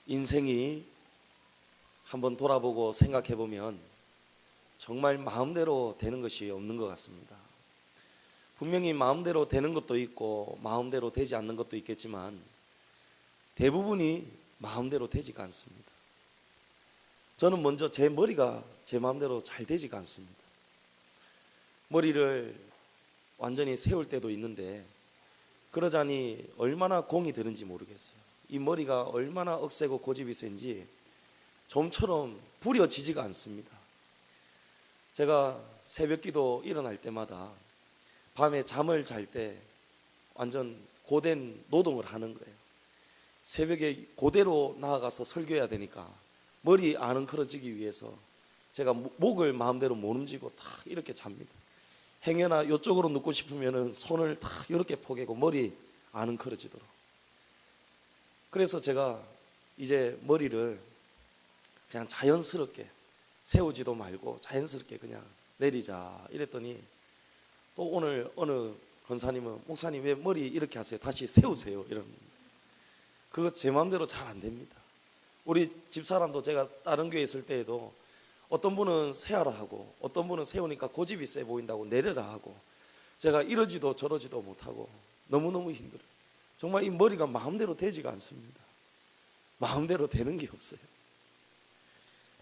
인생이 한번 돌아보고 생각해 보면 정말 마음대로 되는 것이 없는 것 같습니다. 분명히 마음대로 되는 것도 있고 마음대로 되지 않는 것도 있겠지만 대부분이 마음대로 되지가 않습니다. 저는 먼저 제 머리가 제 마음대로 잘 되지가 않습니다. 머리를 완전히 세울 때도 있는데 그러자니 얼마나 공이 되는지 모르겠어요. 이 머리가 얼마나 억세고 고집이 센지 좀처럼 부려지지가 않습니다. 제가 새벽기도 일어날 때마다 밤에 잠을 잘 때 완전 고된 노동을 하는 거예요. 새벽에 고대로 나아가서 설교해야 되니까 머리 안 엉클어지기 위해서 제가 목을 마음대로 못 움직이고 다 이렇게 잡니다. 행여나 이쪽으로 눕고 싶으면 손을 다 이렇게 포개고 머리 안 엉클어지도록. 그래서 제가 이제 머리를 그냥 자연스럽게 세우지도 말고 자연스럽게 그냥 내리자 이랬더니 또 오늘 어느 권사님은 목사님 왜 머리 이렇게 하세요? 다시 세우세요 이러는. 그거 제 마음대로 잘 안 됩니다. 우리 집사람도 제가 다른 교회 있을 때에도 어떤 분은 세하라 하고 어떤 분은 세우니까 고집이 세 보인다고 내려라 하고 제가 이러지도 저러지도 못하고 너무너무 힘들어요. 정말 이 머리가 마음대로 되지가 않습니다. 마음대로 되는 게 없어요.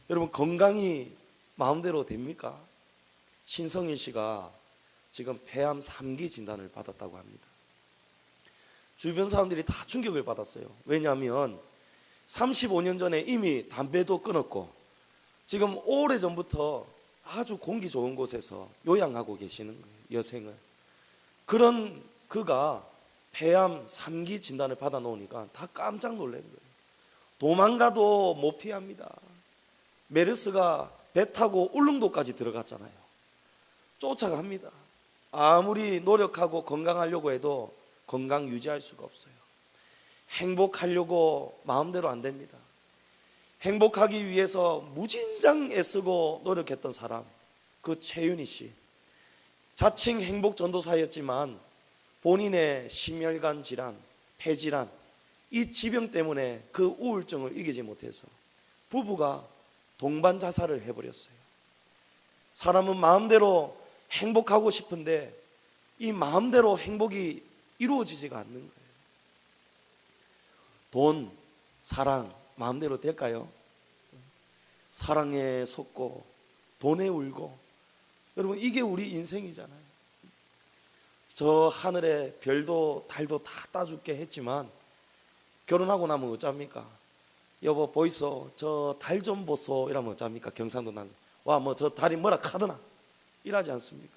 여러분 건강이 마음대로 됩니까? 신성일 씨가 지금 폐암 3기 진단을 받았다고 합니다. 주변 사람들이 다 충격을 받았어요. 왜냐하면 35년 전에 이미 담배도 끊었고 지금 오래전부터 아주 공기 좋은 곳에서 요양하고 계시는 거예요. 여생을. 그런 그가 폐암 3기 진단을 받아 놓으니까 다 깜짝 놀란 거예요. 도망가도 못 피합니다. 메르스가 배 타고 울릉도까지 들어갔잖아요. 쫓아갑니다. 아무리 노력하고 건강하려고 해도 건강 유지할 수가 없어요. 행복하려고 마음대로 안 됩니다. 행복하기 위해서 무진장 애쓰고 노력했던 사람, 그 최윤희 씨. 자칭 행복전도사였지만 본인의 심혈관 질환, 폐질환, 이 지병 때문에 그 우울증을 이기지 못해서 부부가 동반 자살을 해버렸어요. 사람은 마음대로 행복하고 싶은데 이 마음대로 행복이 이루어지지가 않는 거예요. 돈, 사랑 마음대로 될까요? 사랑에 속고 돈에 울고 여러분 이게 우리 인생이잖아요. 저 하늘에 별도 달도 다 따줄게 했지만 결혼하고 나면 어쩝니까? 여보 보이소 저 달 좀 보소 이러면 어쩝니까? 경상도 난 와 뭐 저 달이 뭐라 카드나 이러지 않습니까?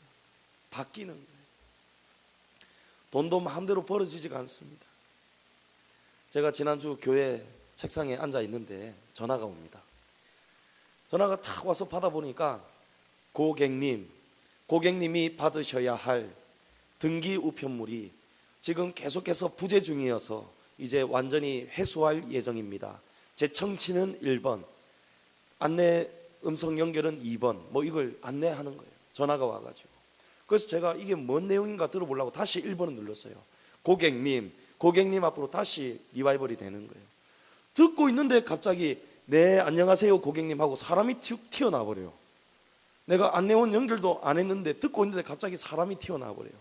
바뀌는 거예요. 돈도 마음대로 벌어지지가 않습니다. 제가 지난주 교회 책상에 앉아 있는데 전화가 옵니다. 전화가 탁 와서 받아보니까 고객님이 받으셔야 할 등기 우편물이 지금 계속해서 부재 중이어서 이제 완전히 회수할 예정입니다. 제 청취는 1번, 안내 음성 연결은 2번, 뭐 이걸 안내하는 거예요. 전화가 와가지고. 그래서 제가 이게 뭔 내용인가 들어보려고 다시 1번을 눌렀어요. 고객님 앞으로 다시 리바이벌이 되는 거예요. 듣고 있는데 갑자기 네 안녕하세요 고객님 하고 사람이 툭 튀어나와 버려요. 내가 안내원 연결도 안 했는데 듣고 있는데 갑자기 사람이 튀어나와 버려요.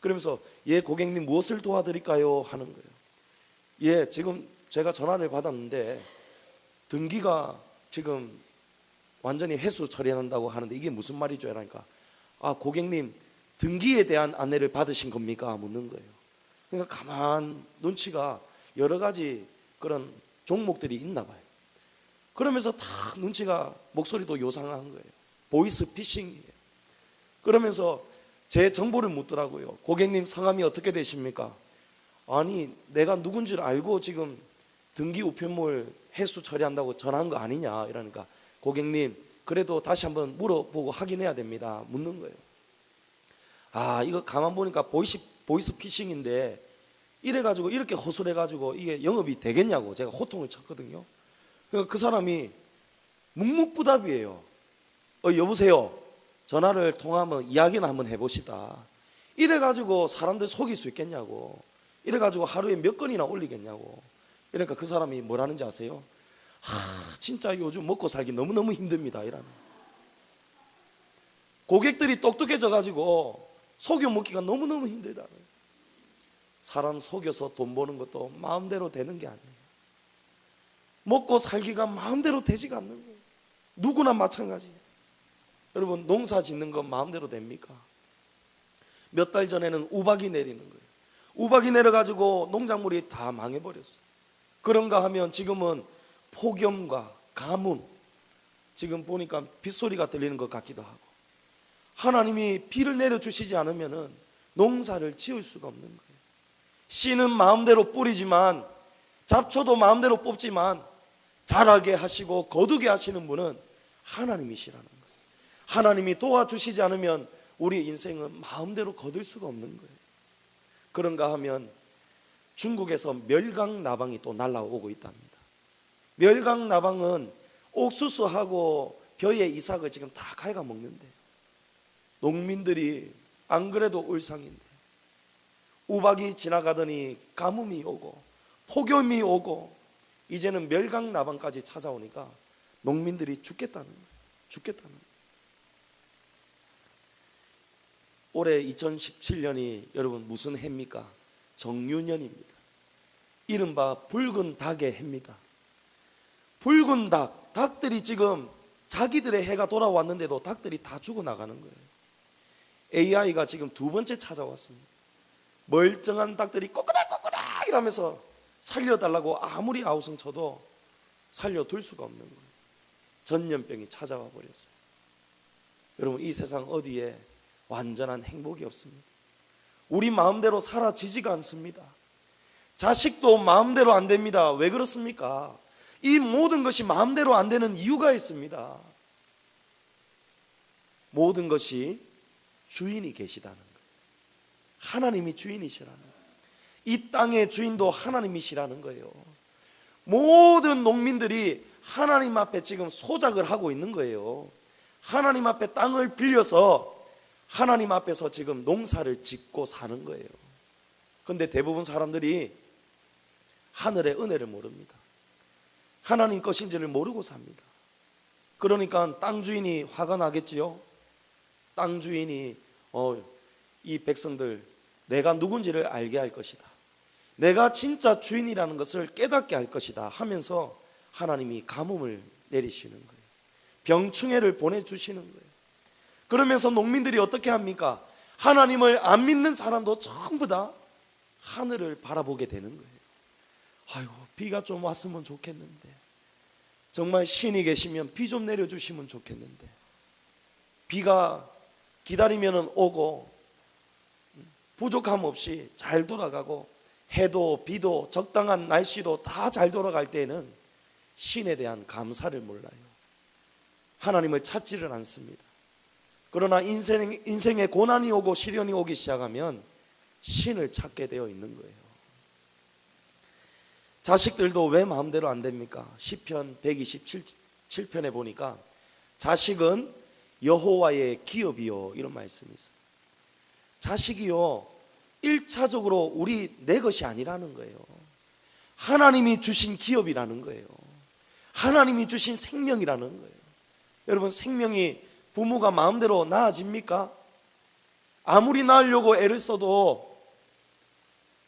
그러면서 예 고객님 무엇을 도와드릴까요 하는 거예요. 예 지금 제가 전화를 받았는데 등기가 지금 완전히 회수 처리한다고 하는데 이게 무슨 말이죠? 이러니까 아 고객님 등기에 대한 안내를 받으신 겁니까? 묻는 거예요. 그러니까 가만 눈치가 여러 가지 그런 종목들이 있나 봐요. 그러면서 다 눈치가 목소리도 요상한 거예요. 보이스 피싱이에요. 그러면서 제 정보를 묻더라고요. 고객님 성함이 어떻게 되십니까? 아니 내가 누군지를 알고 지금 등기 우편물 회수 처리한다고 전화한 거 아니냐 이러니까 고객님 그래도 다시 한번 물어보고 확인해야 됩니다. 묻는 거예요. 아 이거 가만 보니까 보이스 피싱인데 이래가지고 이렇게 허술해가지고 이게 영업이 되겠냐고 제가 호통을 쳤거든요. 그러니까 그 사람이 묵묵부답이에요. 여보세요 전화를 통하면 이야기나 한번 해봅시다. 이래가지고 사람들 속일 수 있겠냐고. 이래가지고 하루에 몇 건이나 올리겠냐고. 그러니까 그 사람이 뭐라는지 아세요? 진짜 요즘 먹고 살기 너무너무 힘듭니다 이라는. 고객들이 똑똑해져 가지고 속여 먹기가 너무너무 힘들다는. 사람 속여서 돈 버는 것도 마음대로 되는 게 아니에요. 먹고 살기가 마음대로 되지가 않는 거예요. 누구나 마찬가지예요. 여러분, 농사 짓는 건 마음대로 됩니까? 몇 달 전에는 우박이 내리는 거예요. 우박이 내려가지고 농작물이 다 망해버렸어요. 그런가 하면 지금은 폭염과 가뭄, 지금 보니까 빗소리가 들리는 것 같기도 하고, 하나님이 비를 내려주시지 않으면 농사를 지을 수가 없는 거예요. 씨는 마음대로 뿌리지만, 잡초도 마음대로 뽑지만 자라게 하시고 거두게 하시는 분은 하나님이시라는 거예요. 하나님이 도와주시지 않으면 우리 인생은 마음대로 거둘 수가 없는 거예요. 그런가 하면 중국에서 멸강나방이 또 날아오고 있답니다. 멸강나방은 옥수수하고 벼의 이삭을 지금 다 갉아먹는데, 농민들이 안 그래도 울상인데 우박이 지나가더니 가뭄이 오고 폭염이 오고 이제는 멸강나방까지 찾아오니까 농민들이 죽겠다는 거예요. 죽겠다는 거예요. 올해 2017년이 여러분 무슨 해입니까? 정유년입니다. 이른바 붉은 닭의 해입니다. 붉은 닭, 닭들이 지금 자기들의 해가 돌아왔는데도 닭들이 다 죽어나가는 거예요. AI가 지금 두 번째 찾아왔습니다. 멀쩡한 닭들이 꼬꼬닥 꼬꼬닥 이러면서 살려달라고 아무리 아우성 쳐도 살려둘 수가 없는 거예요. 전염병이 찾아와 버렸어요. 여러분, 이 세상 어디에 완전한 행복이 없습니다. 우리 마음대로 살아지지가 않습니다. 자식도 마음대로 안 됩니다. 왜 그렇습니까? 이 모든 것이 마음대로 안 되는 이유가 있습니다. 모든 것이 주인이 계시다는 거예요. 하나님이 주인이시라는 거예요. 이 땅의 주인도 하나님이시라는 거예요. 모든 농민들이 하나님 앞에 지금 소작을 하고 있는 거예요. 하나님 앞에 땅을 빌려서 하나님 앞에서 지금 농사를 짓고 사는 거예요. 그런데 대부분 사람들이 하늘의 은혜를 모릅니다. 하나님 것인지를 모르고 삽니다. 그러니까 땅 주인이 화가 나겠지요. 땅 주인이 이 백성들 내가 누군지를 알게 할 것이다, 내가 진짜 주인이라는 것을 깨닫게 할 것이다 하면서 하나님이 가뭄을 내리시는 거예요. 병충해를 보내주시는 거예요. 그러면서 농민들이 어떻게 합니까? 하나님을 안 믿는 사람도 전부 다 하늘을 바라보게 되는 거예요. 아이고, 비가 좀 왔으면 좋겠는데, 정말 신이 계시면 비 좀 내려주시면 좋겠는데, 비가 기다리면 오고 부족함 없이 잘 돌아가고 해도 비도 적당한 날씨도 다 잘 돌아갈 때에는 신에 대한 감사를 몰라요. 하나님을 찾지를 않습니다. 그러나 인생에 고난이 오고 시련이 오기 시작하면 신을 찾게 되어 있는 거예요. 자식들도 왜 마음대로 안 됩니까? 시편 127편에 보니까 자식은 여호와의 기업이요, 이런 말씀이 있어요. 자식이요, 1차적으로 내 것이 아니라는 거예요. 하나님이 주신 기업이라는 거예요. 하나님이 주신 생명이라는 거예요. 여러분, 생명이 부모가 마음대로 낳아집니까? 아무리 낳으려고 애를 써도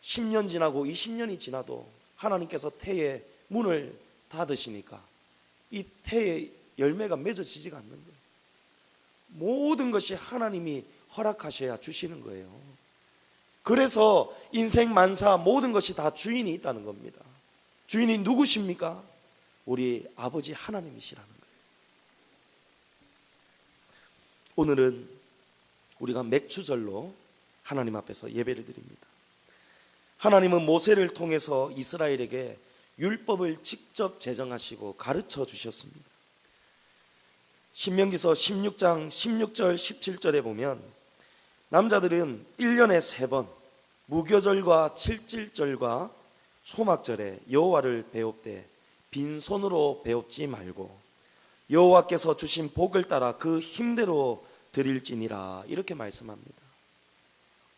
10년 지나고 20년이 지나도 하나님께서 태의 문을 닫으시니까 이 태의 열매가 맺어지지가 않는 거예요. 모든 것이 하나님이 허락하셔야 주시는 거예요. 그래서 인생 만사 모든 것이 다 주인이 있다는 겁니다. 주인이 누구십니까? 우리 아버지 하나님이시라는 거예요. 오늘은 우리가 맥주절로 하나님 앞에서 예배를 드립니다. 하나님은 모세를 통해서 이스라엘에게 율법을 직접 제정하시고 가르쳐 주셨습니다. 신명기서 16장 16절 17절에 보면 남자들은 1년에 3번 무교절과 칠칠절과 초막절에 여호와를 배웁되 빈손으로 배웁지 말고 여호와께서 주신 복을 따라 그 힘대로 드릴지니라, 이렇게 말씀합니다.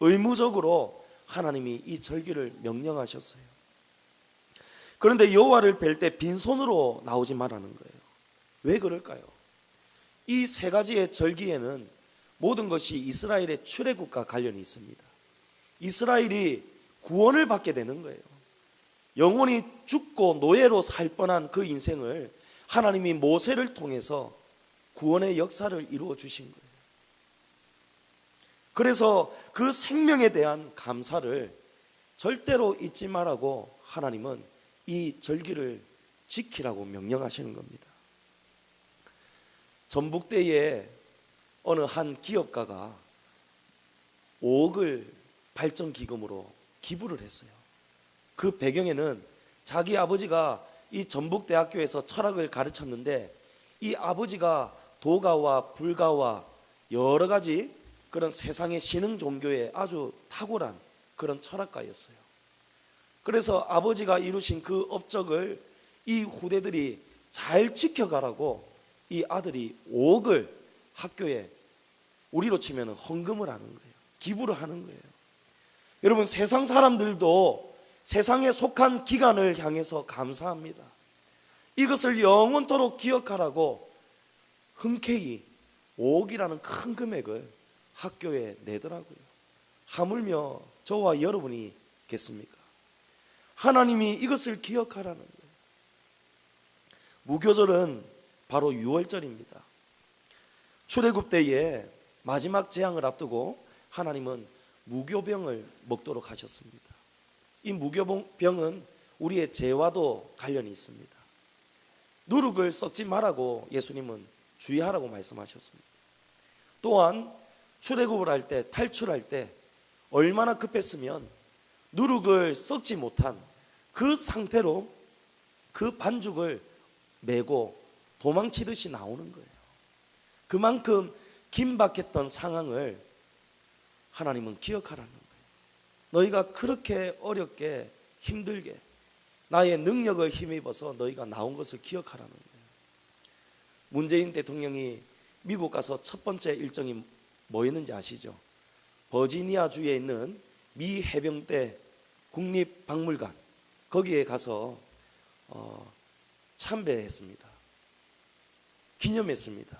의무적으로 하나님이 이 절기를 명령하셨어요. 그런데 여호와를 뵐 때 빈손으로 나오지 말라는 거예요. 왜 그럴까요? 이 세 가지의 절기에는 모든 것이 이스라엘의 출애굽과 관련이 있습니다. 이스라엘이 구원을 받게 되는 거예요. 영원히 죽고 노예로 살 뻔한 그 인생을 하나님이 모세를 통해서 구원의 역사를 이루어 주신 거예요. 그래서 그 생명에 대한 감사를 절대로 잊지 말라고 하나님은 이 절기를 지키라고 명령하시는 겁니다. 전북대에 어느 한 기업가가 5억을 발전기금으로 기부를 했어요. 그 배경에는 자기 아버지가 이 전북대학교에서 철학을 가르쳤는데 이 아버지가 도가와 불가와 여러 가지 그런 세상의 신흥 종교에 아주 탁월한 그런 철학가였어요. 그래서 아버지가 이루신 그 업적을 이 후대들이 잘 지켜가라고 이 아들이 5억을 학교에 우리로 치면 헌금을 하는 거예요. 기부를 하는 거예요. 여러분, 세상 사람들도 세상에 속한 기관을 향해서 감사합니다. 이것을 영원토록 기억하라고 흔쾌히 5억이라는 큰 금액을 학교에 내더라고요. 하물며 저와 여러분이겠습니까? 하나님이 이것을 기억하라는 거예요. 무교절은 바로 6월절입니다. 출애굽 때에 마지막 재앙을 앞두고 하나님은 무교병을 먹도록 하셨습니다. 이 무교병은 우리의 죄와도 관련이 있습니다. 누룩을 썩지 말라고 예수님은 주의하라고 말씀하셨습니다. 또한 출애굽을 할 때, 탈출할 때 얼마나 급했으면 누룩을 썩지 못한 그 상태로 그 반죽을 메고 도망치듯이 나오는 거예요. 그만큼 긴박했던 상황을 하나님은 기억하라는 거예요. 너희가 그렇게 어렵게 힘들게 나의 능력을 힘입어서 너희가 나온 것을 기억하라는 거예요. 문재인 대통령이 미국 가서 첫 번째 일정이 뭐였는지 아시죠? 버지니아주에 있는 미 해병대 국립박물관, 거기에 가서 참배했습니다. 기념했습니다.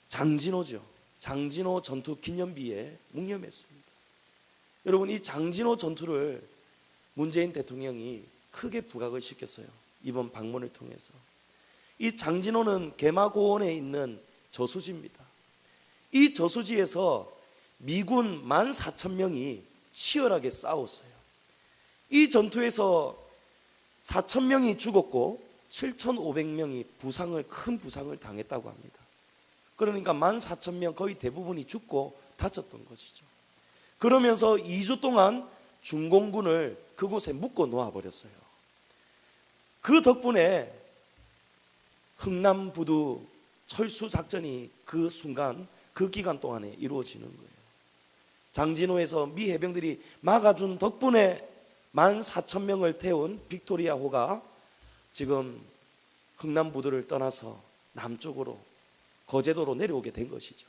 장진호죠. 장진호 전투 기념비에 묵념했습니다. 여러분, 이 장진호 전투를 문재인 대통령이 크게 부각을 시켰어요. 이번 방문을 통해서. 이 장진호는 개마고원에 있는 저수지입니다. 이 저수지에서 미군 14,000명이 치열하게 싸웠어요. 이 전투에서 4,000명이 죽었고 7,500명이 큰 부상을 당했다고 합니다. 그러니까 14,000명 거의 대부분이 죽고 다쳤던 것이죠. 그러면서 2주 동안 중공군을 그곳에 묶어 놓아버렸어요. 그 덕분에 흥남부두 철수작전이 그 순간, 그 기간 동안에 이루어지는 거예요. 장진호에서 미 해병들이 막아준 덕분에 14,000명을 태운 빅토리아호가 지금 흥남부두를 떠나서 남쪽으로 거제도로 내려오게 된 것이죠.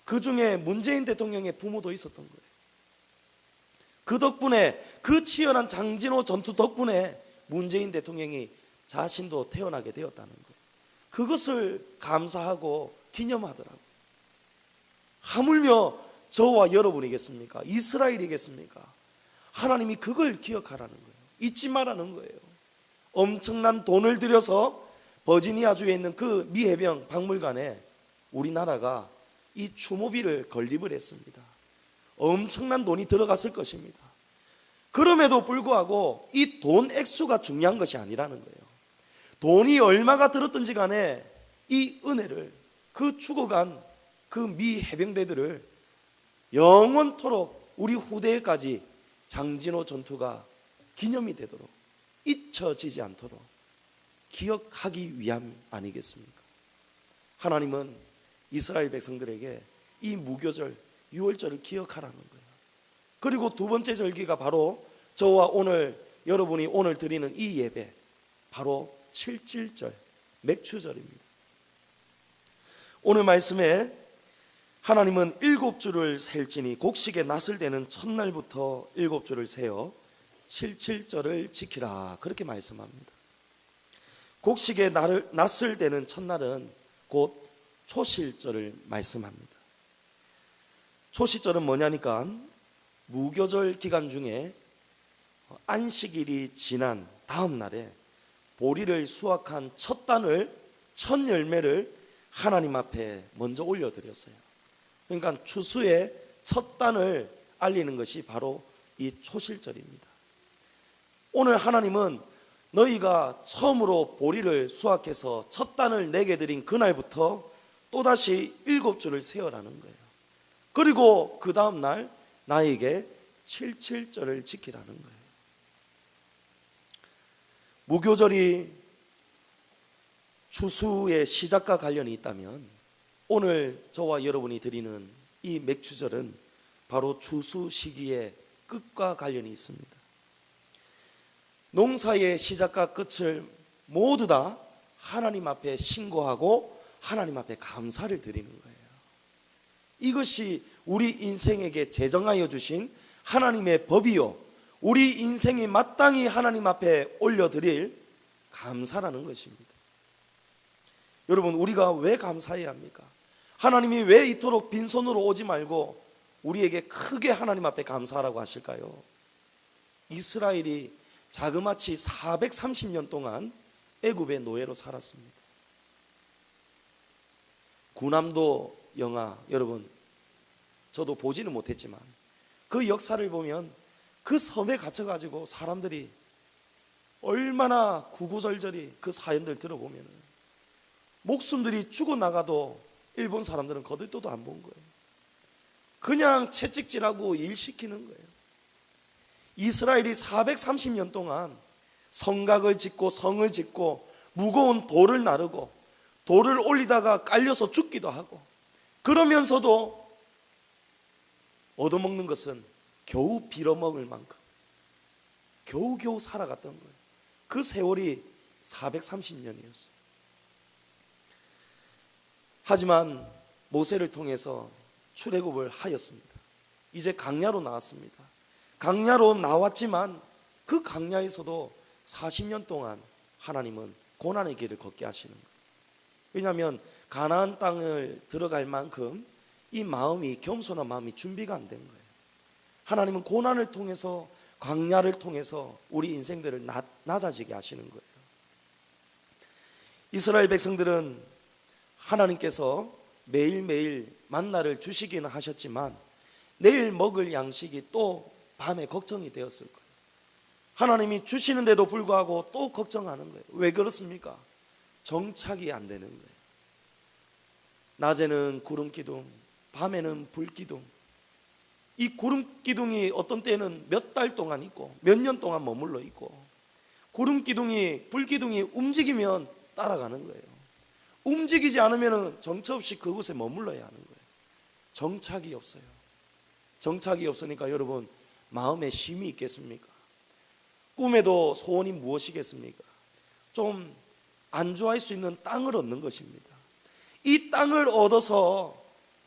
그 중에 문재인 대통령의 부모도 있었던 거예요. 그 덕분에, 그 치열한 장진호 전투 덕분에 문재인 대통령이 자신도 태어나게 되었다는 거예요. 그것을 감사하고 기념하더라고요. 하물며 저와 여러분이겠습니까? 이스라엘이겠습니까? 하나님이 그걸 기억하라는 거예요. 잊지 말라는 거예요. 엄청난 돈을 들여서 버지니아주에 있는 그 미 해병 박물관에 우리나라가 이 추모비를 건립을 했습니다. 엄청난 돈이 들어갔을 것입니다. 그럼에도 불구하고 이 돈 액수가 중요한 것이 아니라는 거예요. 돈이 얼마가 들었든지 간에 이 은혜를, 그 죽어간 그 미 해병대들을 영원토록 우리 후대에까지 장진호 전투가 기념이 되도록, 잊혀지지 않도록 기억하기 위함 아니겠습니까? 하나님은 이스라엘 백성들에게 이 무교절 6월절을 기억하라는 거예요. 그리고 두 번째 절기가 바로 저와 오늘 여러분이 오늘 드리는 이 예배, 바로 칠칠절, 맥추절입니다. 오늘 말씀에 하나님은 7주를 셀지니 곡식의 낫을 대는 첫날부터 7주를 세어 칠칠절을 지키라 그렇게 말씀합니다. 곡식의 낫을 대는 첫날은 곧 초실절을 말씀합니다. 초실절은 뭐냐니까 무교절 기간 중에 안식일이 지난 다음 날에 보리를 수확한 첫 단을, 첫 열매를 하나님 앞에 먼저 올려드렸어요. 그러니까 추수의 첫 단을 알리는 것이 바로 이 초실절입니다. 오늘 하나님은 너희가 처음으로 보리를 수확해서 첫 단을 내게 드린 그날부터 또다시 7주를 세어라는 거예요. 그리고 그 다음 날 나에게 칠칠절을 지키라는 거예요. 무교절이 추수의 시작과 관련이 있다면 오늘 저와 여러분이 드리는 이 맥추절은 바로 추수 시기의 끝과 관련이 있습니다. 농사의 시작과 끝을 모두 다 하나님 앞에 신고하고 하나님 앞에 감사를 드리는 거예요. 이것이 우리 인생에게 제정하여 주신 하나님의 법이요, 우리 인생이 마땅히 하나님 앞에 올려드릴 감사라는 것입니다. 여러분, 우리가 왜 감사해야 합니까? 하나님이 왜 이토록 빈손으로 오지 말고 우리에게 크게 하나님 앞에 감사하라고 하실까요? 이스라엘이 자그마치 430년 동안 애굽의 노예로 살았습니다. 구남도 영화, 여러분 저도 보지는 못했지만 그 역사를 보면 그 섬에 갇혀가지고 사람들이 얼마나 구구절절히 그 사연들 들어보면 목숨들이 죽어나가도 일본 사람들은 거들떠도 안 본 거예요. 그냥 채찍질하고 일시키는 거예요. 이스라엘이 430년 동안 성곽을 짓고 성을 짓고 무거운 돌을 나르고 돌을 올리다가 깔려서 죽기도 하고, 그러면서도 얻어먹는 것은 겨우 빌어먹을 만큼 겨우겨우 살아갔던 거예요. 그 세월이 430년이었어요. 하지만 모세를 통해서 출애굽을 하였습니다. 이제 강야로 나왔습니다. 강야로 나왔지만 그 강야에서도 40년 동안 하나님은 고난의 길을 걷게 하시는 거예요. 왜냐하면 가나안 땅을 들어갈 만큼 이 마음이, 겸손한 마음이 준비가 안 된 거예요. 하나님은 고난을 통해서, 광야를 통해서 우리 인생들을 낮아지게 하시는 거예요. 이스라엘 백성들은 하나님께서 매일매일 만나를 주시기는 하셨지만 내일 먹을 양식이 또 밤에 걱정이 되었을 거예요. 하나님이 주시는데도 불구하고 또 걱정하는 거예요. 왜 그렇습니까? 정착이 안 되는 거예요. 낮에는 구름 기둥, 밤에는 불 기둥. 이 구름 기둥이 어떤 때는 몇 달 동안 있고 몇 년 동안 머물러 있고, 구름 기둥이, 불 기둥이 움직이면 따라가는 거예요. 움직이지 않으면 정처 없이 그곳에 머물러야 하는 거예요. 정착이 없어요. 정착이 없으니까 여러분, 마음에 쉼이 있겠습니까? 꿈에도 소원이 무엇이겠습니까? 좀 안주할 수 있는 땅을 얻는 것입니다. 이 땅을 얻어서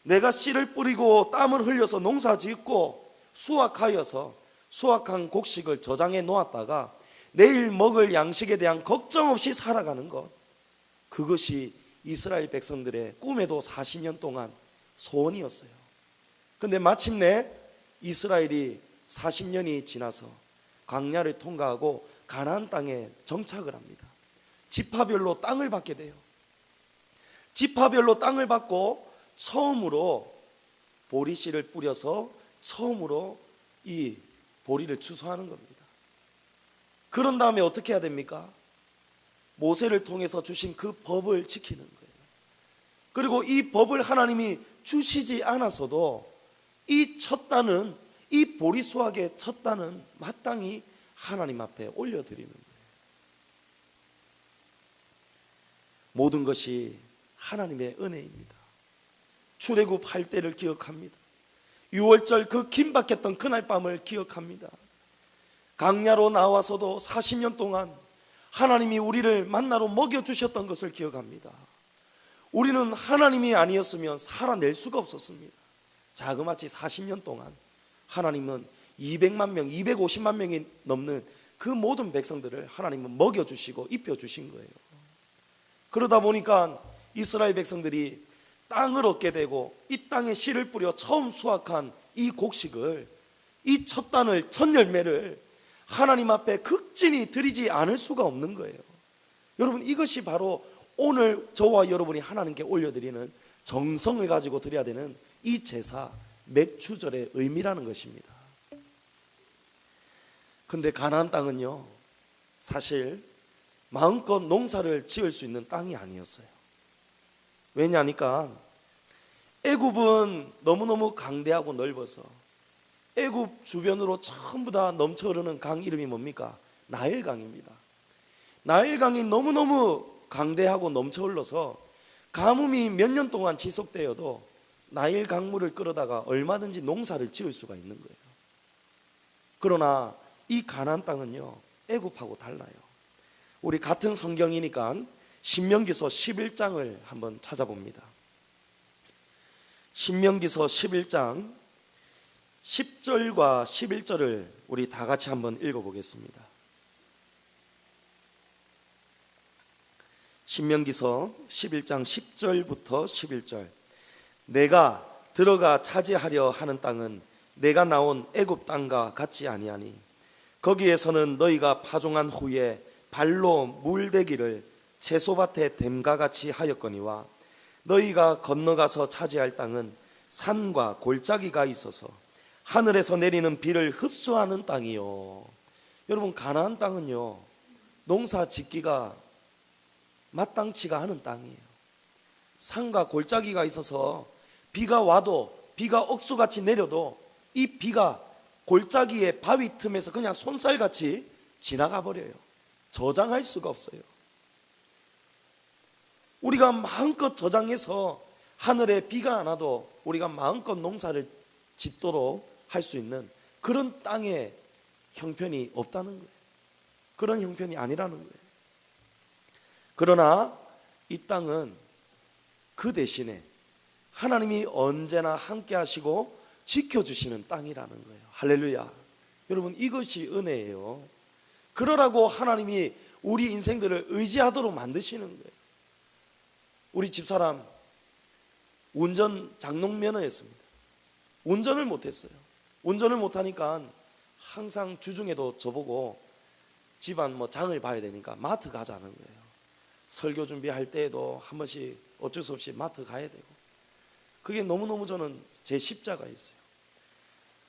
내가 씨를 뿌리고 땀을 흘려서 농사 짓고 수확하여서 수확한 곡식을 저장해 놓았다가 내일 먹을 양식에 대한 걱정 없이 살아가는 것, 그것이 이스라엘 백성들의 꿈에도 40년 동안 소원이었어요. 그런데 마침내 이스라엘이 40년이 지나서 광야를 통과하고 가나안 땅에 정착을 합니다. 지파별로 땅을 받게 돼요. 지파별로 땅을 받고 처음으로 보리씨를 뿌려서 처음으로 이 보리를 추수하는 겁니다. 그런 다음에 어떻게 해야 됩니까? 모세를 통해서 주신 그 법을 지키는 거예요. 그리고 이 법을 하나님이 주시지 않아서도 이 첫 단은, 이 보리 수확의 첫 단은 마땅히 하나님 앞에 올려드리는 거예요. 모든 것이 하나님의 은혜입니다. 출애굽할 때를 기억합니다. 6월절 그 긴박했던 그날 밤을 기억합니다. 강야로 나와서도 40년 동안 하나님이 우리를 만나러 먹여주셨던 것을 기억합니다. 우리는 하나님이 아니었으면 살아낼 수가 없었습니다. 자그마치 40년 동안 하나님은 200만 명, 250만 명이 넘는 그 모든 백성들을 하나님은 먹여주시고 입혀주신 거예요. 그러다 보니까 이스라엘 백성들이 땅을 얻게 되고 이 땅에 씨를 뿌려 처음 수확한 이 곡식을, 이 첫 단을, 첫 열매를 하나님 앞에 극진히 드리지 않을 수가 없는 거예요. 여러분, 이것이 바로 오늘 저와 여러분이 하나님께 올려드리는 정성을 가지고 드려야 되는 이 제사, 맥추절의 의미라는 것입니다. 근데 가나안 땅은요, 사실 마음껏 농사를 지을 수 있는 땅이 아니었어요. 왜냐하니까 애굽은 너무너무 강대하고 넓어서 애굽 주변으로 전부 다 넘쳐 흐르는 강 이름이 뭡니까? 나일강입니다. 나일강이 너무너무 강대하고 넘쳐 흘러서 가뭄이 몇 년 동안 지속되어도 나일 강물을 끌어다가 얼마든지 농사를 지을 수가 있는 거예요. 그러나 이 가나안 땅은요, 애굽하고 달라요. 우리 같은 성경이니까 신명기서 11장을 한번 찾아봅니다. 신명기서 11장 10절과 11절을 우리 다 같이 한번 읽어보겠습니다. 신명기서 11장 10절부터 11절. 내가 들어가 차지하려 하는 땅은 내가 나온 애굽 땅과 같지 아니하니 거기에서는 너희가 파종한 후에 발로 물대기를 채소밭에 댐과 같이 하였거니와 너희가 건너가서 차지할 땅은 산과 골짜기가 있어서 하늘에서 내리는 비를 흡수하는 땅이요. 여러분, 가나안 땅은요, 농사 짓기가 마땅치가 않은 땅이에요. 산과 골짜기가 있어서 비가 와도, 비가 억수같이 내려도 이 비가 골짜기의 바위 틈에서 그냥 손살같이 지나가 버려요. 저장할 수가 없어요. 우리가 마음껏 저장해서 하늘에 비가 안 와도 우리가 마음껏 농사를 짓도록 할 수 있는 그런 땅의 형편이 없다는 거예요. 그런 형편이 아니라는 거예요. 그러나 이 땅은 그 대신에 하나님이 언제나 함께 하시고 지켜주시는 땅이라는 거예요. 할렐루야. 여러분, 이것이 은혜예요. 그러라고 하나님이 우리 인생들을 의지하도록 만드시는 거예요. 우리 집사람 운전 장롱면허였습니다. 운전을 못했어요. 운전을 못하니까 항상 주중에도 저보고 집안 장을 봐야 되니까 마트 가자는 거예요. 설교 준비할 때에도 한 번씩 어쩔 수 없이 마트 가야 되고, 그게 너무너무 저는 제 십자가였어요.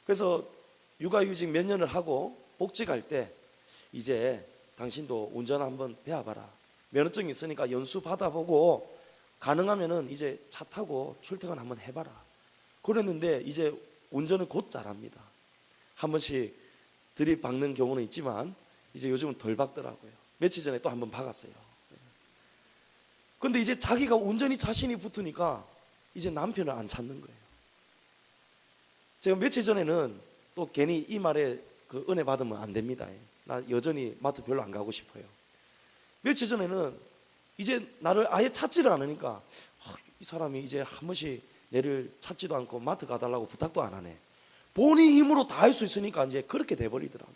그래서 육아휴직 몇 년을 하고 복직할 때 이제 당신도 운전 한번 배워봐라. 면허증 있으니까 연수 받아보고 가능하면은 이제 차 타고 출퇴근 한번 해봐라. 그랬는데 이제 운전을 곧 잘합니다. 한 번씩 들이박는 경우는 있지만 이제 요즘은 덜 박더라고요. 며칠 전에 또 한번 박았어요. 근데 이제 자기가 운전이 자신이 붙으니까 이제 남편을 안 찾는 거예요. 제가 며칠 전에는 또 괜히 이 말에 그 은혜 받으면 안 됩니다. 나 여전히 마트 별로 안 가고 싶어요. 며칠 전에는 이제 나를 아예 찾지를 않으니까 이 사람이 이제 한 번씩 내를 찾지도 않고 마트 가달라고 부탁도 안 하네. 본인 힘으로 다 할 수 있으니까 이제 그렇게 돼버리더라고요.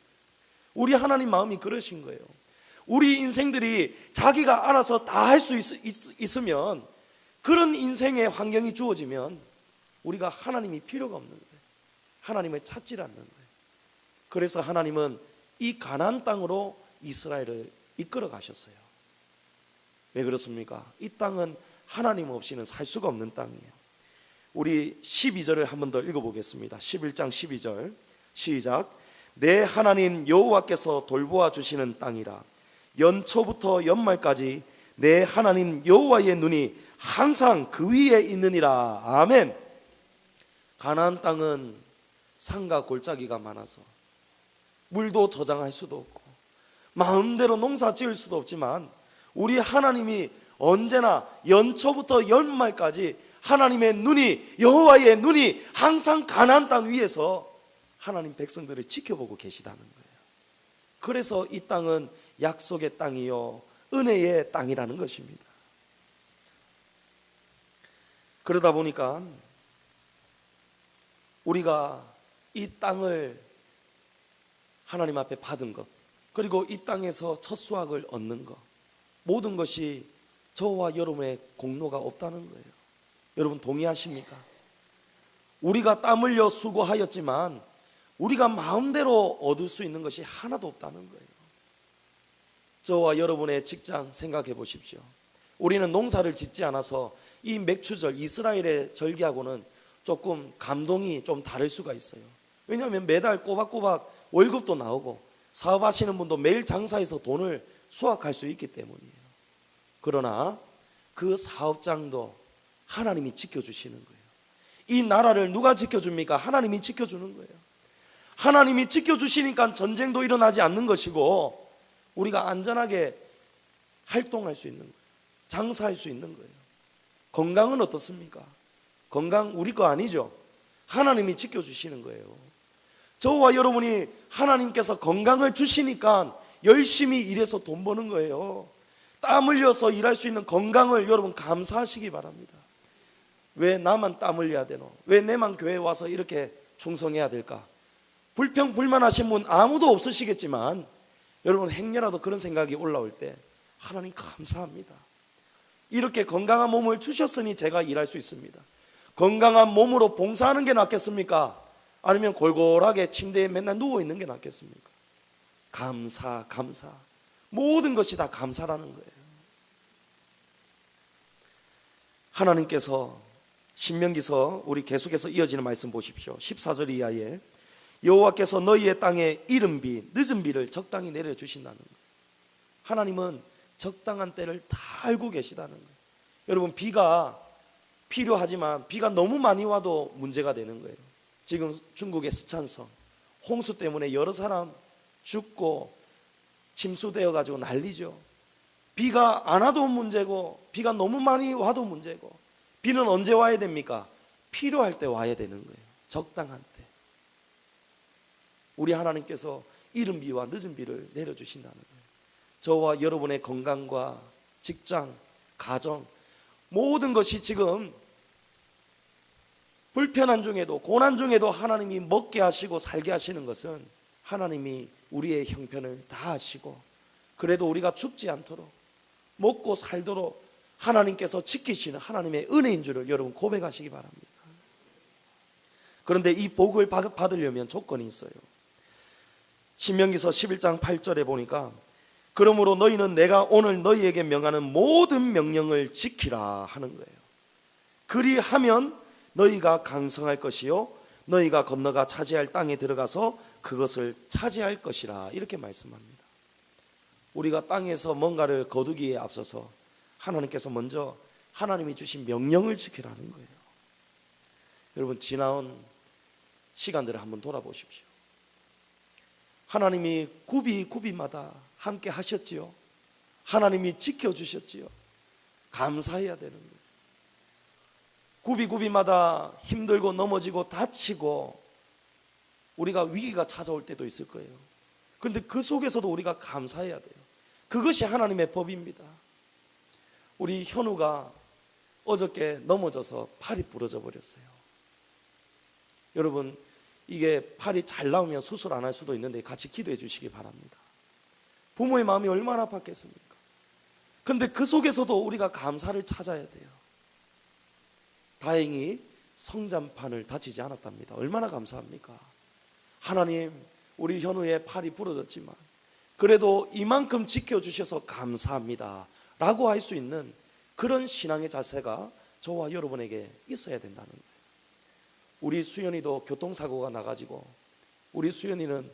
우리 하나님 마음이 그러신 거예요. 우리 인생들이 자기가 알아서 다 할 수 있으면, 그런 인생의 환경이 주어지면 우리가 하나님이 필요가 없는 거예요. 하나님을 찾지 않는 거예요. 그래서 하나님은 이 가나안 땅으로 이스라엘을 이끌어 가셨어요. 왜 그렇습니까? 이 땅은 하나님 없이는 살 수가 없는 땅이에요. 우리 12절을 한 번 더 읽어보겠습니다. 11장 12절 시작. 내 하나님 여호와께서 돌보아 주시는 땅이라. 연초부터 연말까지 내 하나님 여호와의 눈이 항상 그 위에 있느니라. 아멘. 가나안 땅은 산과 골짜기가 많아서 물도 저장할 수도 없고 마음대로 농사 지을 수도 없지만, 우리 하나님이 언제나 연초부터 연말까지 하나님의 눈이, 여호와의 눈이 항상 가나안 땅 위에서 하나님 백성들을 지켜보고 계시다는 거예요. 그래서 이 땅은 약속의 땅이요 은혜의 땅이라는 것입니다. 그러다 보니까 우리가 이 땅을 하나님 앞에 받은 것, 그리고 이 땅에서 첫 수확을 얻는 것, 모든 것이 저와 여러분의 공로가 없다는 거예요. 여러분 동의하십니까? 우리가 땀 흘려 수고하였지만 우리가 마음대로 얻을 수 있는 것이 하나도 없다는 거예요. 저와 여러분의 직장 생각해 보십시오. 우리는 농사를 짓지 않아서 이 맥추절, 이스라엘의 절기하고는 조금 감동이 좀 다를 수가 있어요. 왜냐하면 매달 꼬박꼬박 월급도 나오고 사업하시는 분도 매일 장사해서 돈을 수확할 수 있기 때문이에요. 그러나 그 사업장도 하나님이 지켜주시는 거예요. 이 나라를 누가 지켜줍니까? 하나님이 지켜주는 거예요. 하나님이 지켜주시니까 전쟁도 일어나지 않는 것이고 우리가 안전하게 활동할 수 있는 거예요. 장사할 수 있는 거예요. 건강은 어떻습니까? 건강 우리 거 아니죠. 하나님이 지켜주시는 거예요. 저와 여러분이 하나님께서 건강을 주시니까 열심히 일해서 돈 버는 거예요. 땀 흘려서 일할 수 있는 건강을 여러분 감사하시기 바랍니다. 왜 나만 땀 흘려야 되노? 왜 내만 교회에 와서 이렇게 충성해야 될까? 불평 불만하신 분 아무도 없으시겠지만 여러분 행여라도 그런 생각이 올라올 때 하나님 감사합니다. 이렇게 건강한 몸을 주셨으니 제가 일할 수 있습니다. 건강한 몸으로 봉사하는 게 낫겠습니까? 아니면 골골하게 침대에 맨날 누워있는 게 낫겠습니까? 감사. 모든 것이 다 감사라는 거예요. 하나님께서 신명기서 우리 계속해서 이어지는 말씀 보십시오. 14절 이하에 여호와께서 너희의 땅에 이른 비, 늦은 비를 적당히 내려주신다는 거예요. 하나님은 적당한 때를 다 알고 계시다는 거예요. 여러분 비가 필요하지만 비가 너무 많이 와도 문제가 되는 거예요. 지금 중국의 스촨성 홍수 때문에 여러 사람 죽고 침수되어 가지고 난리죠. 비가 안 와도 문제고 비가 너무 많이 와도 문제고 비는 언제 와야 됩니까? 필요할 때 와야 되는 거예요. 적당한 때. 우리 하나님께서 이른 비와 늦은 비를 내려주신다는 거예요. 저와 여러분의 건강과 직장, 가정 모든 것이 지금 불편한 중에도 고난 중에도 하나님이 먹게 하시고 살게 하시는 것은 하나님이 우리의 형편을 다 아시고 그래도 우리가 죽지 않도록 먹고 살도록 하나님께서 지키시는 하나님의 은혜인 줄을 여러분 고백하시기 바랍니다. 그런데 이 복을 받으려면 조건이 있어요. 신명기서 11장 8절에 보니까 그러므로 너희는 내가 오늘 너희에게 명하는 모든 명령을 지키라 하는 거예요. 그리하면 너희가 강성할 것이요 너희가 건너가 차지할 땅에 들어가서 그것을 차지할 것이라 이렇게 말씀합니다. 우리가 땅에서 뭔가를 거두기에 앞서서 하나님께서 먼저 하나님이 주신 명령을 지키라는 거예요. 여러분 지나온 시간들을 한번 돌아보십시오. 하나님이 구비마다 함께 하셨지요. 하나님이 지켜주셨지요. 감사해야 되는 거예요. 구비마다 힘들고 넘어지고 다치고 우리가 위기가 찾아올 때도 있을 거예요. 그런데 그 속에서도 우리가 감사해야 돼요. 그것이 하나님의 법입니다. 우리 현우가 어저께 넘어져서 팔이 부러져 버렸어요. 여러분 이게 팔이 잘 나오면 수술 안 할 수도 있는데 같이 기도해 주시기 바랍니다. 부모의 마음이 얼마나 아팠겠습니까? 그런데 그 속에서도 우리가 감사를 찾아야 돼요. 다행히 성장판을 다치지 않았답니다. 얼마나 감사합니까? 하나님 우리 현우의 팔이 부러졌지만 그래도 이만큼 지켜주셔서 감사합니다 라고 할 수 있는 그런 신앙의 자세가 저와 여러분에게 있어야 된다는 거예요. 우리 수연이도 교통사고가 나가지고 우리 수연이는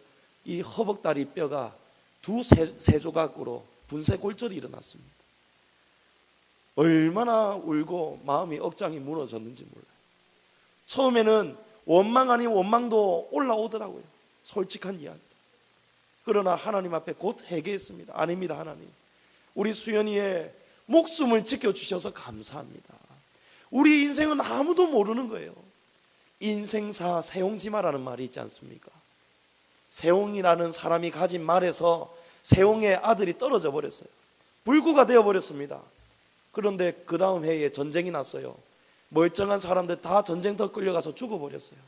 이 허벅다리 뼈가 두세 조각으로 분쇄골절이 일어났습니다. 얼마나 울고 마음이 억장이 무너졌는지 몰라요. 처음에는 원망 아닌 원망도 올라오더라고요. 솔직한 이야기. 그러나 하나님 앞에 곧 회개했습니다. 아닙니다 하나님, 우리 수연이의 목숨을 지켜주셔서 감사합니다. 우리 인생은 아무도 모르는 거예요. 인생사 세옹지마라는 말이 있지 않습니까? 세옹이라는 사람이 가진 말에서 세옹의 아들이 떨어져 버렸어요. 불구가 되어 버렸습니다. 그런데 그 다음 해에 전쟁이 났어요. 멀쩡한 사람들 다 전쟁터 끌려가서 죽어버렸어요.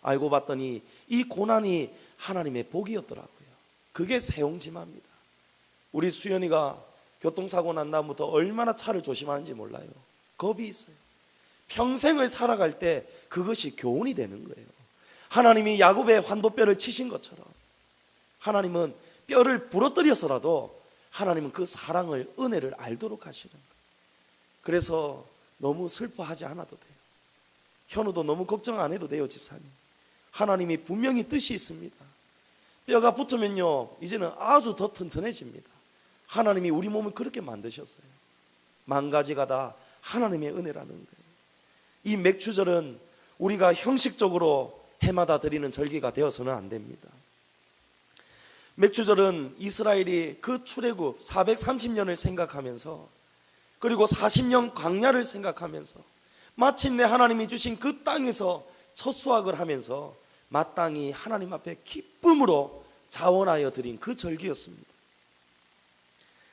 알고 봤더니 이 고난이 하나님의 복이었더라고요. 그게 세용지마입니다. 우리 수연이가 교통사고 난 다음부터 얼마나 차를 조심하는지 몰라요. 겁이 있어요. 평생을 살아갈 때 그것이 교훈이 되는 거예요. 하나님이 야곱의 환도뼈를 치신 것처럼 하나님은 뼈를 부러뜨려서라도 하나님은 그 사랑을, 은혜를 알도록 하시는 거예요. 그래서 너무 슬퍼하지 않아도 돼요. 현우도 너무 걱정 안 해도 돼요. 집사님, 하나님이 분명히 뜻이 있습니다. 뼈가 붙으면요 이제는 아주 더 튼튼해집니다. 하나님이 우리 몸을 그렇게 만드셨어요. 만 가지가 다 하나님의 은혜라는 거예요. 이 맥추절은 우리가 형식적으로 해마다 드리는 절기가 되어서는 안 됩니다. 맥추절은 이스라엘이 그 출애굽 430년을 생각하면서, 그리고 40년 광야를 생각하면서, 마침내 하나님이 주신 그 땅에서 첫 수확을 하면서 마땅히 하나님 앞에 기쁨으로 자원하여 드린 그 절기였습니다.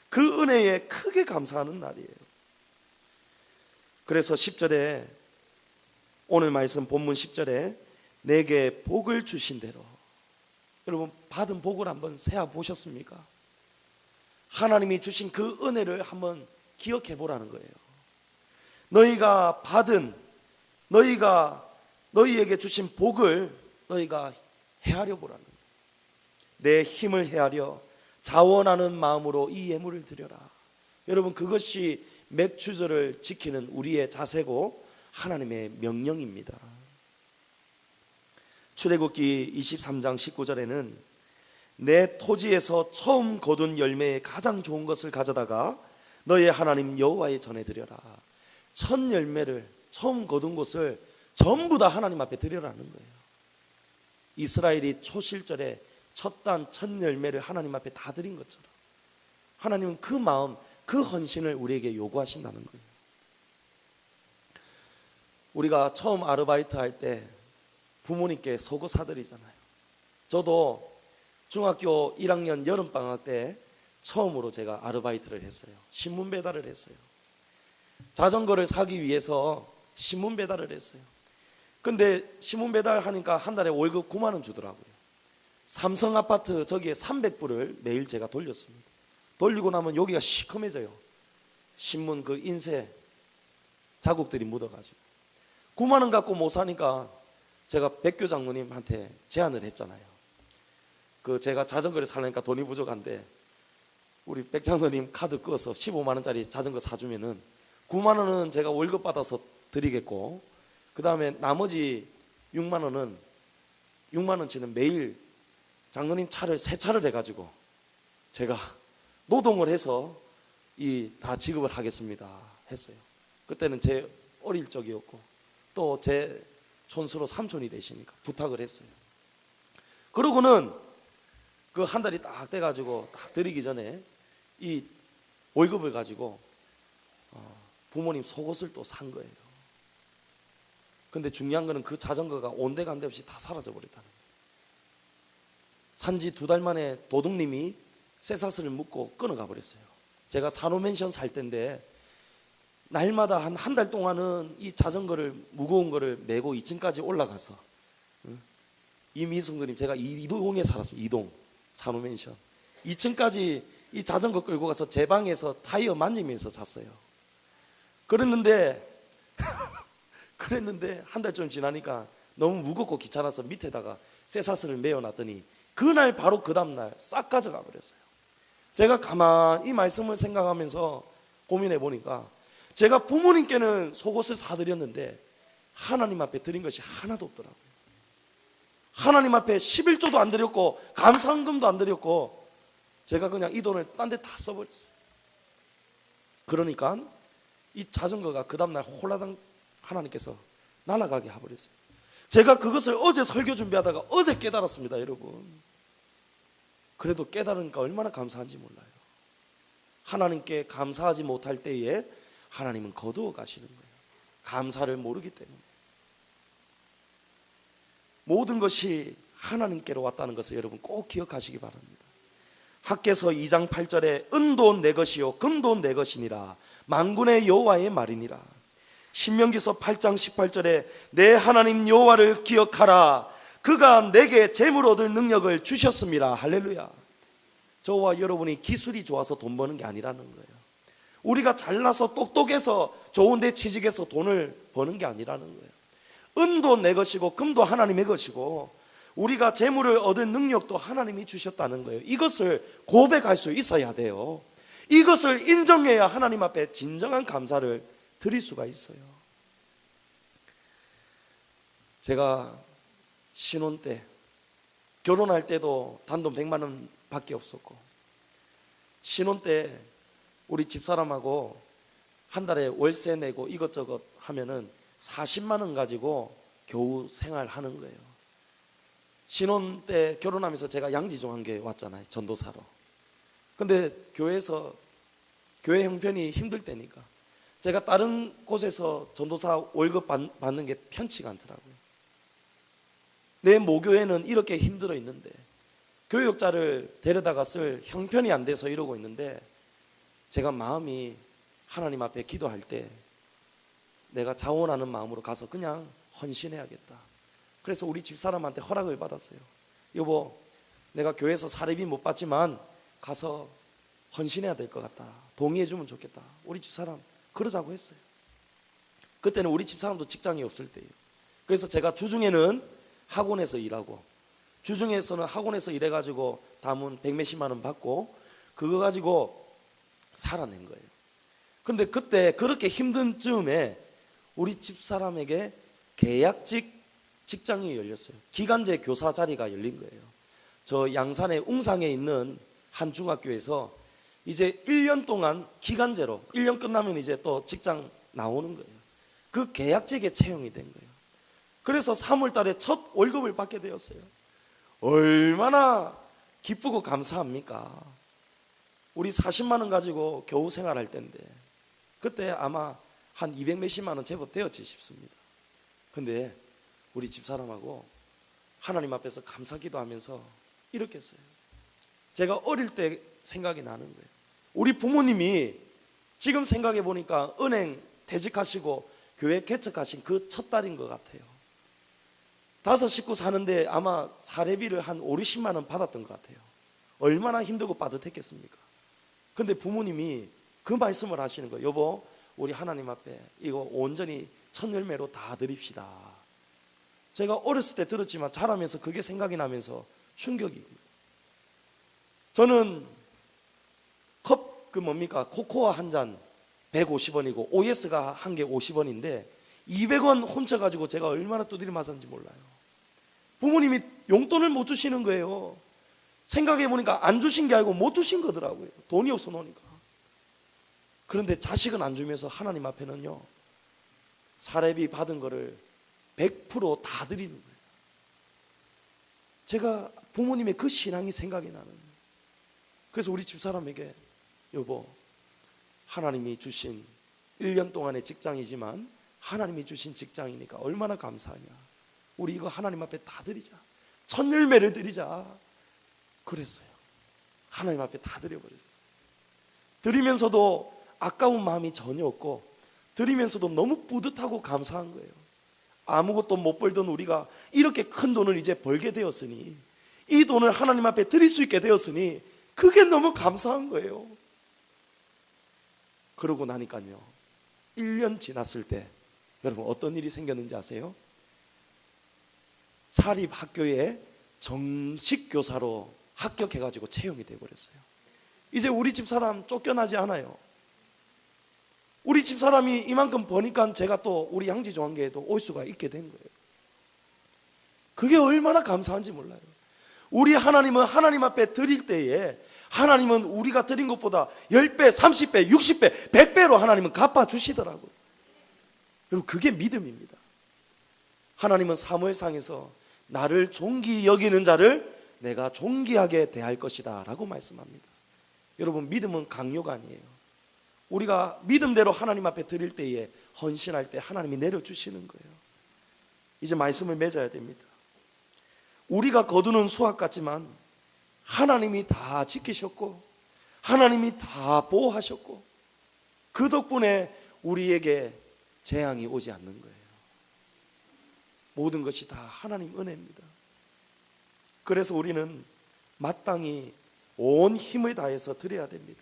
그 은혜에 크게 감사하는 날이에요. 그래서 10절에, 오늘 말씀 본문 10절에 내게 복을 주신 대로, 여러분 받은 복을 한번 세어 보셨습니까? 하나님이 주신 그 은혜를 한번 기억해 보라는 거예요. 너희가 받은, 너희에게 주신 복을 너희가 헤아려 보라는 거예요. 내 힘을 헤아려 자원하는 마음으로 이 예물을 드려라. 여러분 그것이 맥추절을 지키는 우리의 자세고 하나님의 명령입니다. 출애굽기 23장 19절에는 내 토지에서 처음 거둔 열매의 가장 좋은 것을 가져다가 너의 하나님 여호와의 전에 드려라. 첫 열매를, 처음 거둔 것을 전부 다 하나님 앞에 드려라는 거예요. 이스라엘이 초실절에 첫 단, 첫 열매를 하나님 앞에 다 드린 것처럼 하나님은 그 마음, 그 헌신을 우리에게 요구하신다는 거예요. 우리가 처음 아르바이트 할 때 부모님께 속옷 사드리잖아요. 저도 중학교 1학년 여름방학 때 처음으로 제가 아르바이트를 했어요. 신문 배달을 했어요. 자전거를 사기 위해서 신문 배달을 했어요. 근데 신문 배달하니까 한 달에 월급 9만 원 주더라고요. 삼성 아파트 저기에 300불을 매일 제가 돌렸습니다. 돌리고 나면 여기가 시커매져요. 신문 그 인쇄 자국들이 묻어가지고 9만 원 갖고 못 사니까 제가 백교 장로님한테 제안을 했잖아요. 그 제가 자전거를 사려니까 돈이 부족한데 우리 백 장로님 카드 꺼서 15만 원짜리 자전거 사주면은 9만 원은 제가 월급 받아서 드리겠고, 그 다음에 나머지 6만 원은 6만 원치는 매일 장로님 차를 세 차를 해가지고 제가 노동을 해서 다 지급을 하겠습니다 했어요. 그때는 제 어릴 적이었고 또 제 촌수로 삼촌이 되시니까 부탁을 했어요. 그러고는 그 한 달이 딱 돼가지고 딱 드리기 전에 이 월급을 가지고 부모님 속옷을 또 산 거예요. 근데 중요한 거는 그 자전거가 온데간데 없이 다 사라져 버렸다는 거예요. 산지 2달 만에 도둑님이 쇠사슬을 묶고 끊어가 버렸어요. 제가 산호맨션 살 때인데 날마다 한 달 동안은 이 자전거를, 무거운 거를 메고 2층까지 올라가서, 이미승그님, 제가 이동에 살았습니다. 이동 산호맨션 2층까지 이 자전거 끌고 가서 제 방에서 타이어 만지면서 잤어요. 그랬는데 한 달쯤 지나니까 너무 무겁고 귀찮아서 밑에다가 쇠사슬을 메어놨더니 그날 바로 그 다음날 싹 가져가 버렸어요. 제가 가만히 이 말씀을 생각하면서 고민해 보니까 제가 부모님께는 속옷을 사드렸는데 하나님 앞에 드린 것이 하나도 없더라고요. 하나님 앞에 11조도 안 드렸고 감사헌금도 안 드렸고 제가 그냥 이 돈을 딴 데 다 써버렸어요. 그러니까 이 자전거가 그 다음날 홀라당 하나님께서 날아가게 해버렸어요. 제가 그것을 어제 설교 준비하다가 어제 깨달았습니다. 여러분, 그래도 깨달으니까 얼마나 감사한지 몰라요. 하나님께 감사하지 못할 때에 하나님은 거두어 가시는 거예요. 감사를 모르기 때문에. 모든 것이 하나님께로 왔다는 것을 여러분 꼭 기억하시기 바랍니다. 학개서 2장 8절에 은도 내 것이요 금도 내 것이니라 만군의 여호와의 말이니라. 신명기서 8장 18절에 내 하나님 여호와를 기억하라 그가 내게 재물 얻을 능력을 주셨습니다. 할렐루야. 저와 여러분이 기술이 좋아서 돈 버는 게 아니라는 거예요. 우리가 잘나서 똑똑해서 좋은 데 취직해서 돈을 버는 게 아니라는 거예요. 은도 내 것이고 금도 하나님의 것이고 우리가 재물을 얻을 능력도 하나님이 주셨다는 거예요. 이것을 고백할 수 있어야 돼요. 이것을 인정해야 하나님 앞에 진정한 감사를 드릴 수가 있어요. 제가 신혼 때, 결혼할 때도 단돈 100만 원 밖에 없었고, 신혼 때 우리 집사람하고 한 달에 월세 내고 이것저것 하면은 40만 원 가지고 겨우 생활하는 거예요. 신혼 때 결혼하면서 제가 양지종한교회 왔잖아요, 전도사로. 근데 교회에서 교회 형편이 힘들 때니까 제가 다른 곳에서 전도사 월급 받는 게 편치가 않더라고요. 내 모교회는 이렇게 힘들어 있는데 교육자를 데려다가 쓸 형편이 안 돼서 이러고 있는데, 제가 마음이 하나님 앞에 기도할 때 내가 자원하는 마음으로 가서 그냥 헌신해야겠다. 그래서 우리 집사람한테 허락을 받았어요. 여보, 내가 교회에서 사례비 못 받지만 가서 헌신해야 될 것 같다. 동의해 주면 좋겠다. 우리 집사람 그러자고 했어요. 그때는 우리 집사람도 직장이 없을 때예요. 그래서 제가 주중에는 학원에서 일하고, 주중에서는 학원에서 일해가지고 담은 100몇십만 원 받고 그거 가지고 살아낸 거예요. 근데 그때 그렇게 힘든 즈음에 우리 집사람에게 계약직 직장이 열렸어요. 기간제 교사 자리가 열린 거예요. 저 양산의 웅상에 있는 한 중학교에서 이제 1년 동안 기간제로, 1년 끝나면 이제 또 직장 나오는 거예요. 그 계약직에 채용이 된 거예요. 그래서 3월 달에 첫 월급을 받게 되었어요. 얼마나 기쁘고 감사합니까? 우리 40만 원 가지고 겨우 생활할 때인데 그때 아마 한 200 몇십만 원 제법 되었지 싶습니다. 근데 우리 집사람하고 하나님 앞에서 감사 기도하면서 이렇게 했어요. 제가 어릴 때 생각이 나는 거예요. 우리 부모님이 지금 생각해 보니까 은행 퇴직하시고 교회 개척하신 그 첫 달인 것 같아요. 5 식구 사는데 아마 사례비를 한 5, 60만 원 받았던 것 같아요. 얼마나 힘들고 빠듯했겠습니까? 근데 부모님이 그 말씀을 하시는 거예요. 여보, 우리 하나님 앞에 이거 온전히 첫 열매로 다 드립시다. 제가 어렸을 때 들었지만 자라면서 그게 생각이 나면서 충격이고요. 저는 코코아 한 잔 150원이고 OS가 한 개 50원인데 200원 훔쳐가지고 제가 얼마나 두드려 맞았는지 몰라요. 부모님이 용돈을 못 주시는 거예요. 생각해보니까 안 주신 게 아니고 못 주신 거더라고요. 돈이 없어 놓으니까. 그런데 자식은 안 주면서 하나님 앞에는요, 사례비 받은 거를 100% 다 드리는 거예요. 제가 부모님의 그 신앙이 생각이 나는 거예요. 그래서 우리 집사람에게, 여보, 하나님이 주신 1년 동안의 직장이지만 하나님이 주신 직장이니까 얼마나 감사하냐. 우리 이거 하나님 앞에 다 드리자. 첫 열매를 드리자. 그랬어요. 하나님 앞에 다 드려버렸어요. 드리면서도 아까운 마음이 전혀 없고, 드리면서도 너무 뿌듯하고 감사한 거예요. 아무것도 못 벌던 우리가 이렇게 큰 돈을 이제 벌게 되었으니, 이 돈을 하나님 앞에 드릴 수 있게 되었으니 그게 너무 감사한 거예요. 그러고 나니까요, 1년 지났을 때 여러분 어떤 일이 생겼는지 아세요? 사립학교에 정식 교사로 합격해가지고 채용이 돼버렸어요. 이제 우리 집사람 쫓겨나지 않아요. 우리 집사람이 이만큼 버니까 제가 또 우리 양지종한교회에도 올 수가 있게 된 거예요. 그게 얼마나 감사한지 몰라요. 우리 하나님은 하나님 앞에 드릴 때에 하나님은 우리가 드린 것보다 10배, 30배, 60배, 100배로 하나님은 갚아주시더라고요. 여러분, 그게 믿음입니다. 하나님은 사무엘상에서 나를 존귀 여기는 자를 내가 존귀하게 대할 것이다 라고 말씀합니다. 여러분, 믿음은 강요가 아니에요. 우리가 믿음대로 하나님 앞에 드릴 때에, 헌신할 때 하나님이 내려주시는 거예요. 이제 말씀을 맺어야 됩니다. 우리가 거두는 수확 같지만 하나님이 다 지키셨고 하나님이 다 보호하셨고 그 덕분에 우리에게 재앙이 오지 않는 거예요. 모든 것이 다 하나님 은혜입니다. 그래서 우리는 마땅히 온 힘을 다해서 드려야 됩니다.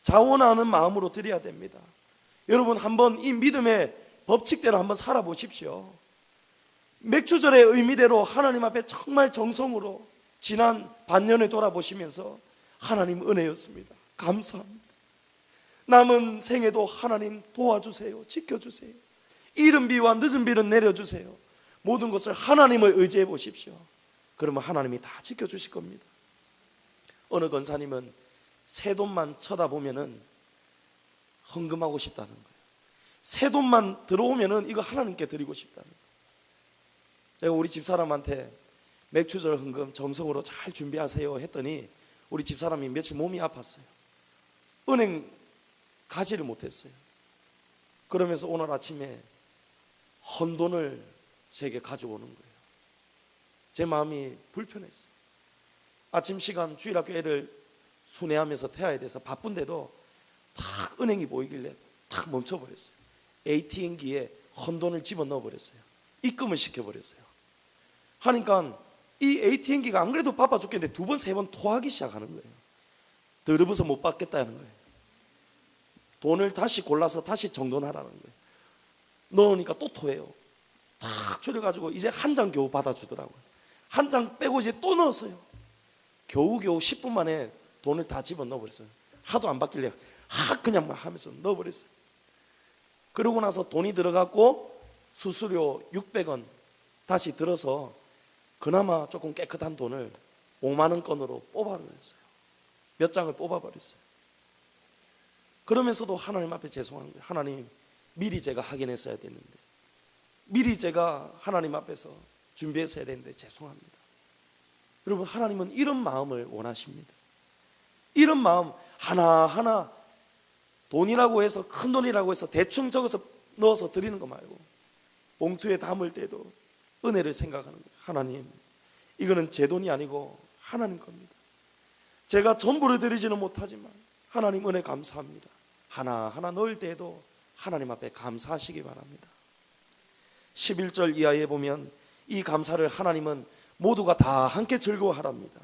자원하는 마음으로 드려야 됩니다. 여러분 한번 이 믿음의 법칙대로 한번 살아보십시오. 맥주절의 의미대로 하나님 앞에 정말 정성으로 지난 반년을 돌아보시면서 하나님 은혜였습니다. 감사합니다. 남은 생에도 하나님 도와주세요. 지켜주세요. 이른 비와 늦은 비는 내려주세요. 모든 것을 하나님을 의지해 보십시오. 그러면 하나님이 다 지켜주실 겁니다. 어느 권사님은 새 돈만 쳐다보면은 헌금하고 싶다는 거예요. 새 돈만 들어오면은 이거 하나님께 드리고 싶다는 거예요. 제가 우리 집사람한테 맥주절 헌금 정성으로 잘 준비하세요 했더니 우리 집사람이 며칠 몸이 아팠어요. 은행 가지를 못했어요. 그러면서 오늘 아침에 헌돈을 제게 가져오는 거예요. 제 마음이 불편했어요. 아침 시간 주일학교 애들 순회하면서 태워야 돼서 바쁜데도 탁 은행이 보이길래 탁 멈춰버렸어요. ATM기에 헌돈을 집어넣어 버렸어요. 입금을 시켜버렸어요. 하니까 이 ATM기가 안 그래도 바빠 죽겠는데 두 번, 세 번 토하기 시작하는 거예요. 더러워서 못 받겠다는 거예요. 돈을 다시 골라서 다시 정돈하라는 거예요. 넣으니까 또 토해요. 탁 줄여가지고 이제 한 장 겨우 받아주더라고요. 한 장 빼고 이제 또 넣었어요. 겨우겨우 10분 만에 돈을 다 집어넣어버렸어요. 하도 안 받길래 그냥 막 하면서 넣어버렸어요. 그러고 나서 돈이 들어갔고 수수료 600원 다시 들어서 그나마 조금 깨끗한 돈을 5만 원권으로 뽑아버렸어요. 몇 장을 뽑아버렸어요. 그러면서도 하나님 앞에 죄송한 거예요. 하나님, 미리 제가 확인했어야 됐는데, 미리 제가 하나님 앞에서 준비했어야 되는데 죄송합니다. 여러분, 하나님은 이런 마음을 원하십니다. 이런 마음 하나하나 돈이라고 해서, 큰 돈이라고 해서 대충 적어서 넣어서 드리는 거 말고 봉투에 담을 때도 은혜를 생각하는 거예요. 하나님, 이거는 제 돈이 아니고 하나님 겁니다. 제가 전부를 드리지는 못하지만 하나님 은혜 감사합니다. 하나하나 넣을 때에도 하나님 앞에 감사하시기 바랍니다. 11절 이하에 보면 이 감사를 하나님은 모두가 다 함께 즐거워하랍니다.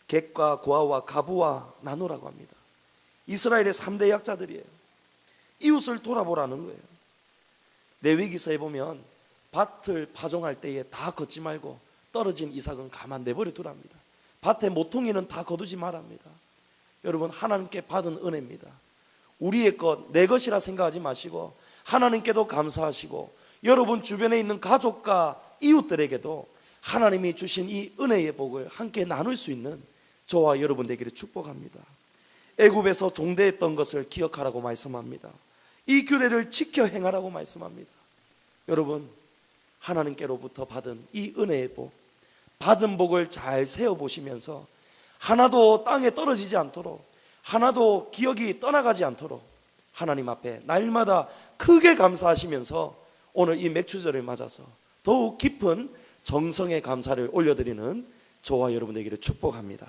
객과 고아와 가부와 나누라고 합니다. 이스라엘의 3대 약자들이에요. 이웃을 돌아보라는 거예요. 레위기서에 보면 밭을 파종할 때에 다 걷지 말고 떨어진 이삭은 가만 내버려 두랍니다. 밭에 모퉁이는 다 거두지 말랍니다. 여러분, 하나님께 받은 은혜입니다. 우리의 것, 내 것이라 생각하지 마시고 하나님께도 감사하시고 여러분 주변에 있는 가족과 이웃들에게도 하나님이 주신 이 은혜의 복을 함께 나눌 수 있는 저와 여러분 되기를 축복합니다. 애굽에서 종대했던 것을 기억하라고 말씀합니다. 이 규례를 지켜 행하라고 말씀합니다. 여러분, 하나님께로부터 받은 이 은혜의 복, 받은 복을 잘 세어보시면서 하나도 땅에 떨어지지 않도록, 하나도 기억이 떠나가지 않도록 하나님 앞에 날마다 크게 감사하시면서 오늘 이 맥주절을 맞아서 더욱 깊은 정성의 감사를 올려드리는 저와 여러분 되기를 축복합니다.